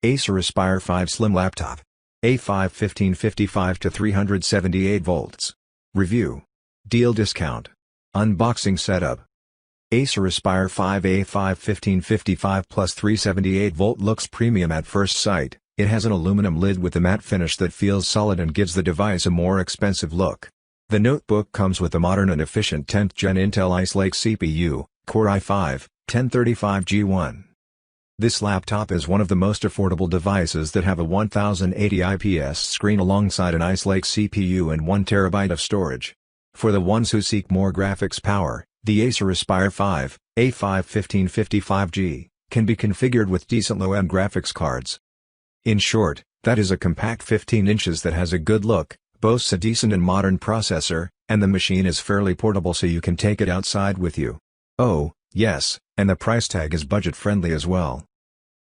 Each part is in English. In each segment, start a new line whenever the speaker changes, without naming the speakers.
Acer Aspire 5 Slim Laptop. A515-55-378V. Review. Deal discount. Unboxing setup. Acer Aspire 5 A515-55 plus 378V looks premium at first sight. It has an aluminum lid with a matte finish that feels solid and gives the device a more expensive look. The notebook comes with a modern and efficient 10th Gen Intel Ice Lake CPU, Core i5-1035G1. This laptop is one of the most affordable devices that have a 1080 IPS screen alongside an Ice Lake CPU and 1TB of storage. For the ones who seek more graphics power, the Acer Aspire 5, A515-55G, can be configured with decent low-end graphics cards. In short, that is a compact 15 inches that has a good look, boasts a decent and modern processor, and the machine is fairly portable so you can take it outside with you. Oh, yes, and the price tag is budget-friendly as well.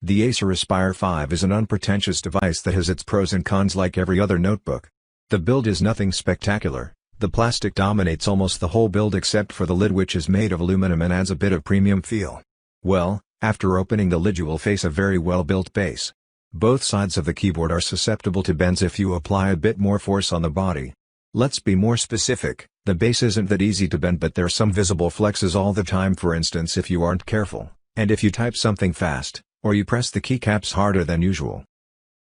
The Acer Aspire 5 is an unpretentious device that has its pros and cons like every other notebook. The build is nothing spectacular. The plastic dominates almost the whole build except for the lid, which is made of aluminum and adds a bit of premium feel. Well, after opening the lid you will face a very well-built base. Both sides of the keyboard are susceptible to bends if you apply a bit more force on the body. Let's be more specific, the base isn't that easy to bend, but there's some visible flexes all the time, for instance if you aren't careful, and if you type something fast, or you press the keycaps harder than usual.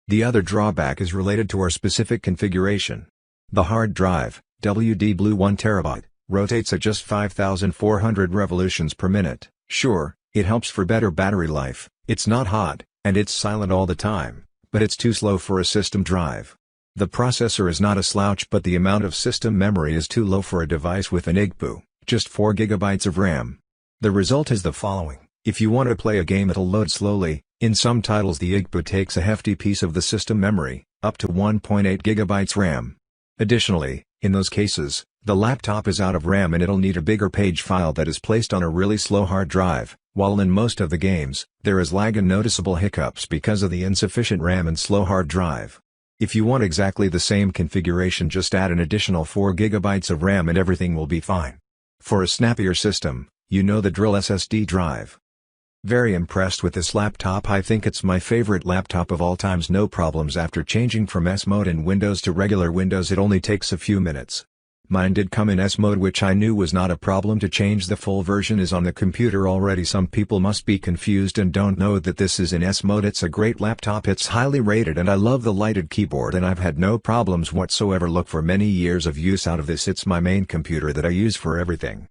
The other drawback is related to our specific configuration. The hard drive, WD Blue 1TB, rotates at just 5,400 revolutions per minute. Sure, it helps for better battery life, it's not hot, and it's silent all the time, but it's too slow for a system drive. The processor is not a slouch, but the amount of system memory is too low for a device with an IGBU, just 4 GB of RAM. The result is the following. If you want to play a game it'll load slowly. In some titles the IGBU takes a hefty piece of the system memory, up to 1.8 GB RAM. Additionally, in those cases, the laptop is out of RAM and it'll need a bigger page file that is placed on a really slow hard drive, while in most of the games, there is lag and noticeable hiccups because of the insufficient RAM and slow hard drive. If you want exactly the same configuration, just add an additional 4 GB of RAM and everything will be fine. For a snappier system, you know the drill, SSD drive. Very impressed with this laptop. I think it's my favorite laptop of all times. No problems after changing from S mode in Windows to regular Windows. It only takes a few minutes. Mine did come in S mode, which I knew was not a problem to change. The full version is on the computer already. Some people must be confused and don't know that this is in S mode. It's a great laptop. It's highly rated and I love the lighted keyboard and I've had no problems whatsoever. Look, for many years of use out of this, it's my main computer that I use for everything.